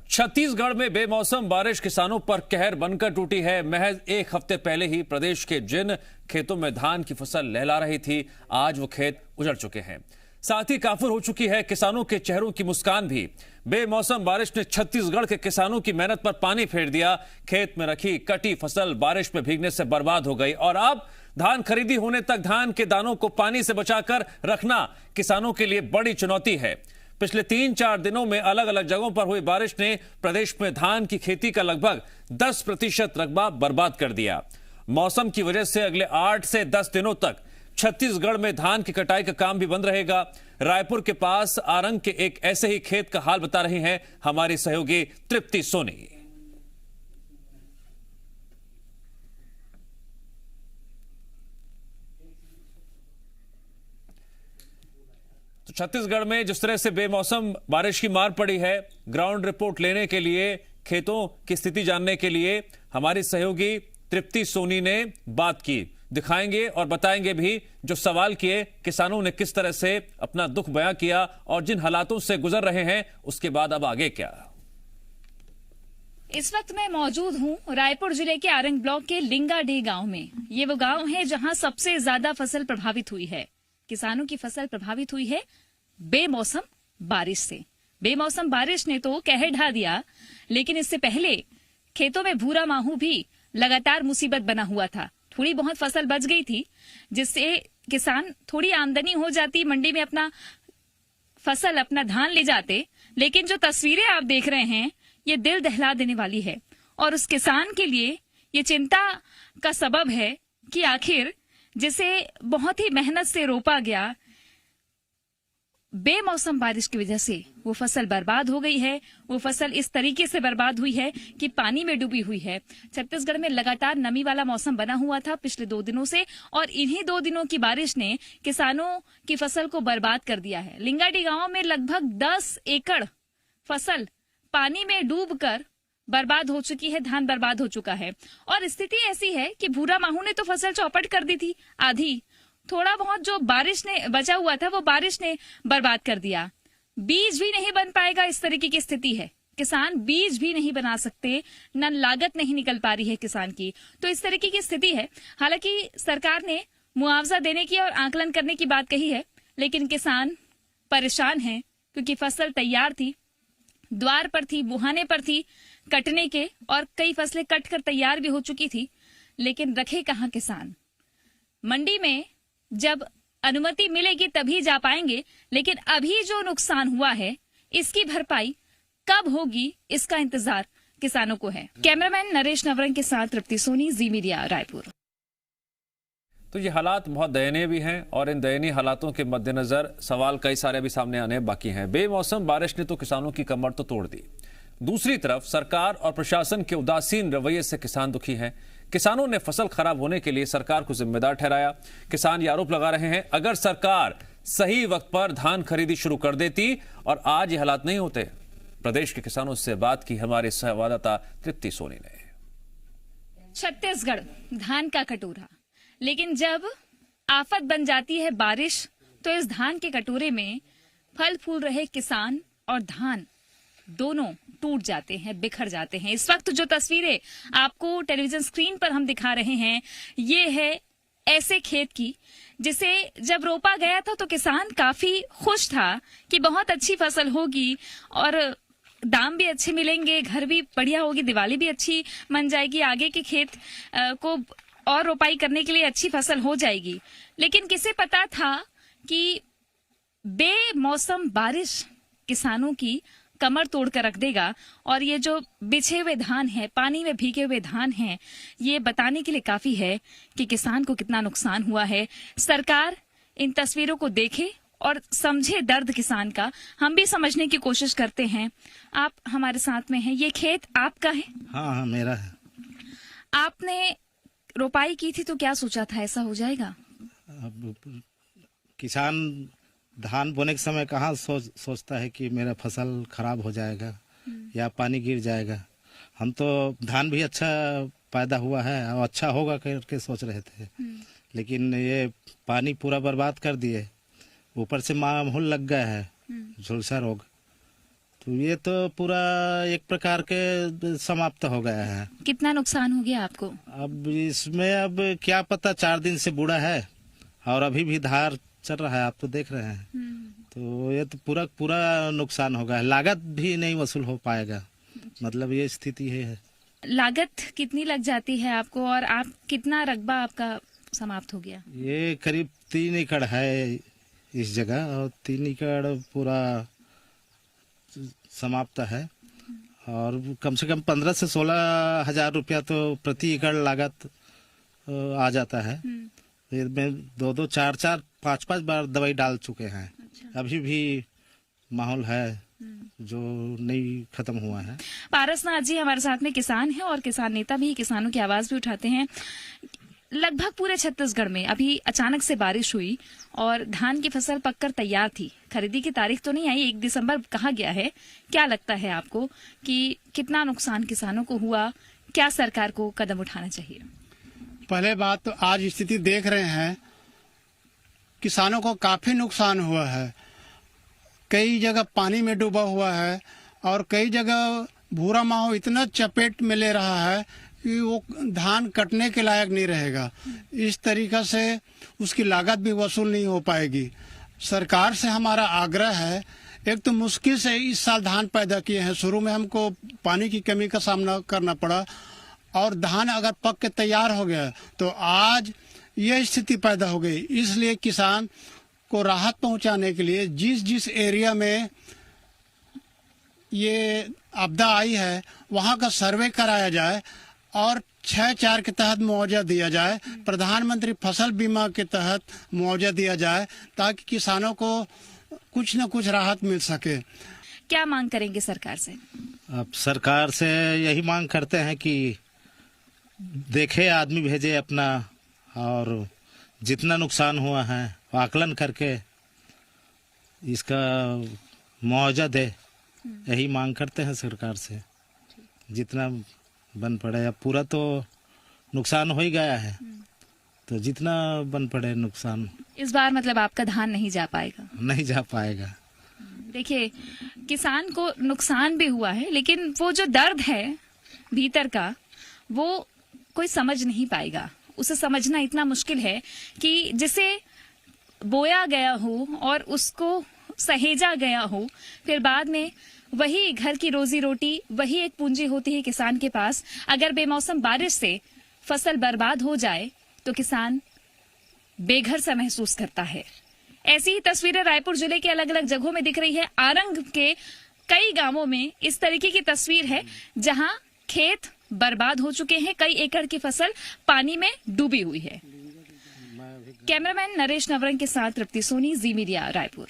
छत्तीसगढ़ में बेमौसम बारिश किसानों पर कहर बनकर टूटी है। महज एक हफ्ते पहले ही प्रदेश के जिन खेतों में धान की फसल लहला रही थी, आज वो खेत उजड़ चुके हैं। साथ ही काफिर हो चुकी है किसानों के चेहरों की मुस्कान भी। बेमौसम बारिश ने छत्तीसगढ़ के किसानों की मेहनत पर पानी फेर दिया। खेत में रखी कटी फसल बारिश में भीगने से बर्बाद हो गई और अब धान खरीदी होने तक धान के दानों को पानी से बचाकर रखना किसानों के लिए बड़ी चुनौती है। पिछले 3-4 दिनों में अलग अलग जगहों पर हुई बारिश ने प्रदेश में धान की खेती का लगभग 10% रकबा बर्बाद कर दिया। मौसम की वजह से अगले 8 से 10 दिनों तक छत्तीसगढ़ में धान की कटाई का काम भी बंद रहेगा। रायपुर के पास आरंग के एक ऐसे ही खेत का हाल बता रही हैं हमारी सहयोगी तृप्ति सोनी। तो छत्तीसगढ़ में जिस तरह से बेमौसम बारिश की मार पड़ी है, ग्राउंड रिपोर्ट लेने के लिए, खेतों की स्थिति जानने के लिए हमारी सहयोगी तृप्ति सोनी ने बात की। दिखाएंगे और बताएंगे भी जो सवाल किए, किसानों ने किस तरह से अपना दुख बयां किया और जिन हालातों से गुजर रहे हैं उसके बाद अब आगे क्या। इस वक्त मैं मौजूद हूँ रायपुर जिले के आरंग ब्लॉक के लिंगाडीह गांव में। ये वो गांव है जहां सबसे ज्यादा फसल प्रभावित हुई है। किसानों की फसल प्रभावित हुई है बेमौसम बारिश से। बेमौसम बारिश ने तो कहर ढा दिया, लेकिन इससे पहले खेतों में भूरा माहू भी लगातार मुसीबत बना हुआ था। थोड़ी बहुत फसल बच गई थी, जिससे किसान थोड़ी आमदनी हो जाती, मंडी में अपना फसल अपना धान ले जाते। लेकिन जो तस्वीरें आप देख रहे हैं ये दिल दहला देने वाली है और उस किसान के लिए ये चिंता का सबब है कि आखिर जिसे बहुत ही मेहनत से रोपा गया, बेमौसम बारिश की वजह से वो फसल बर्बाद हो गई है। वो फसल इस तरीके से बर्बाद हुई है कि पानी में डूबी हुई है। छत्तीसगढ़ में लगातार नमी वाला मौसम बना हुआ था पिछले 2 दिनों से और इन्हीं 2 दिनों की बारिश ने किसानों की फसल को बर्बाद कर दिया है। लिंगाडीह गांव में लगभग 10 एकड़ फसल पानी में डूबकर बर्बाद हो चुकी है, धान बर्बाद हो चुका है। और स्थिति ऐसी है कि भूरा माहू ने तो फसल चौपट कर दी थी आधी, थोड़ा बहुत जो बारिश ने बचा हुआ था वो बारिश ने बर्बाद कर दिया। बीज भी नहीं बन पाएगा, इस तरीके की स्थिति है। किसान बीज भी नहीं बना सकते, न लागत नहीं निकल पा रही है किसान की। तो इस तरीके की स्थिति है। हालांकि सरकार ने मुआवजा देने की और आकलन करने की बात कही है, लेकिन किसान परेशान है क्योंकि फसल तैयार थी, द्वार पर थी, बुहाने पर थी कटने के, और कई फसलें कट कर तैयार भी हो चुकी थी। लेकिन रखे कहां किसान। मंडी में जब अनुमति मिलेगी तभी जा पाएंगे, लेकिन अभी जो नुकसान हुआ है इसकी भरपाई कब होगी, इसका इंतजार किसानों को है। कैमरामैन नरेश नवरंग के साथ तृप्ति सोनी, जी मीडिया, रायपुर। तो ये हालात बहुत दयनीय भी हैं और इन दयनीय हालातों के मद्देनजर सवाल कई सारे भी सामने आने बाकी हैं। बेमौसम बारिश ने तो किसानों की कमर तो तोड़ दी, दूसरी तरफ सरकार और प्रशासन के उदासीन रवैये से किसान दुखी हैं। किसानों ने फसल खराब होने के लिए सरकार को जिम्मेदार ठहराया। किसान ये आरोप लगा रहे हैं, अगर सरकार सही वक्त पर धान खरीदी शुरू कर देती और आज ये हालात नहीं होते। प्रदेश के किसानों से बात की हमारे संवाददाता तृप्ति सोनी ने। छत्तीसगढ़ धान का कटोरा, लेकिन जब आफत बन जाती है बारिश, तो इस धान के कटोरे में फल फूल रहे किसान और धान दोनों टूट जाते हैं, बिखर जाते हैं। इस वक्त जो तस्वीरें आपको टेलीविजन स्क्रीन पर हम दिखा रहे हैं, ये है ऐसे खेत की जिसे जब रोपा गया था तो किसान काफी खुश था कि बहुत अच्छी फसल होगी और दाम भी अच्छे मिलेंगे, घर भी बढ़िया होगी, दिवाली भी अच्छी बन जाएगी, आगे के खेत को और रोपाई करने के लिए अच्छी फसल हो जाएगी। लेकिन किसे पता था कि बेमौसम बारिश किसानों की कमर तोड़ कर रख देगा। और ये जो बिछे हुए धान है, पानी में भीगे हुए धान हैं, ये बताने के लिए काफी है कि किसान को कितना नुकसान हुआ है। सरकार इन तस्वीरों को देखे और समझे दर्द किसान का। हम भी समझने की कोशिश करते हैं। आप हमारे साथ में हैं। ये खेत आपका है? हाँ, मेरा है। आपने रोपाई की थी तो क्या सोचा था ऐसा हो जाएगा? अब किसान धान बोने के समय कहाँ सोचता है कि मेरा फसल खराब हो जाएगा या पानी गिर जाएगा। हम तो धान भी अच्छा पैदा हुआ है और अच्छा होगा करके सोच रहे थे, लेकिन ये पानी पूरा बर्बाद कर दिए। ऊपर से माहौल लग गया है झुलसा रोग, तो ये तो पूरा एक प्रकार के समाप्त हो गया है। कितना नुकसान हो गया आपको? अब इसमें अब क्या पता, 4 दिन से बूढ़ा है और अभी भी धार चल रहा है, आप तो देख रहे हैं। तो ये तो पूरा नुकसान होगा, लागत भी नहीं वसूल हो पाएगा, मतलब ये स्थिति है। लागत कितनी लग जाती है आपको, और आप कितना रकबा आपका समाप्त हो गया? ये करीब 3 एकड़ है इस जगह, और 3 एकड़ पूरा समाप्त है, और कम से कम 15 से 16 हजार रुपया तो प्रति एकड़ लागत आ जाता है। इसमें 2-2, 4-4, 5-5 बार दवाई डाल चुके हैं। अच्छा। अभी भी माहौल है जो नहीं खत्म हुआ है। पारसनाथ जी हमारे साथ में किसान हैं और किसान नेता भी, किसानों की आवाज भी उठाते हैं। लगभग पूरे छत्तीसगढ़ में अभी अचानक से बारिश हुई और धान की फसल पककर तैयार थी, खरीदी की तारीख तो नहीं आई, 1 दिसंबर कहा गया है। क्या लगता है आपको कि कितना नुकसान किसानों को हुआ, क्या सरकार को कदम उठाना चाहिए? पहले बात तो आज स्थिति देख रहे हैं, किसानों को काफी नुकसान हुआ है। कई जगह पानी में डूबा हुआ है और कई जगह भूरा माहो इतना चपेट में ले रहा है कि वो धान कटने के लायक नहीं रहेगा। इस तरीका से उसकी लागत भी वसूल नहीं हो पाएगी। सरकार से हमारा आग्रह है, एक तो मुश्किल से इस साल धान पैदा किए हैं, शुरू में हमको पानी की कमी का सामना करना पड़ा, और धान अगर पक के तैयार हो गया तो आज यह स्थिति पैदा हो गई। इसलिए किसान को राहत पहुंचाने के लिए जिस जिस एरिया में ये आपदा आई है वहां का सर्वे कराया जाए और 6-4 के तहत मुआवजा दिया जाए, प्रधानमंत्री फसल बीमा के तहत मुआवजा दिया जाए, ताकि किसानों को कुछ न कुछ राहत मिल सके। क्या मांग करेंगे सरकार से? अब सरकार से यही मांग करते हैं कि देखे, आदमी भेजे अपना, और जितना नुकसान हुआ है आकलन करके इसका मुआवजा दे, यही मांग करते हैं सरकार से, जितना बन पड़े। अब पूरा तो नुकसान हो ही गया है, तो जितना बन पड़े नुकसान। इस बार मतलब आपका धान नहीं जा पाएगा? नहीं जा पाएगा। देखिए, किसान को नुकसान भी हुआ है, लेकिन वो जो दर्द है भीतर का, वो कोई समझ नहीं पाएगा। उसे समझना इतना मुश्किल है कि जिसे बोया गया हो और उसको सहेजा गया हो, फिर बाद में वही घर की रोजी रोटी, वही एक पूंजी होती है किसान के पास। अगर बेमौसम बारिश से फसल बर्बाद हो जाए तो किसान बेघर सा महसूस करता है। ऐसी ही तस्वीरें रायपुर जिले के अलग अलग जगहों में दिख रही है। आरंग के कई गांवों में इस तरीके की तस्वीर है जहां खेत बर्बाद हो चुके हैं, कई एकड़ की फसल पानी में डूबी हुई है। कैमरामैन नरेश नवरंग के साथ तृप्ति सोनी, जी मीडिया, रायपुर।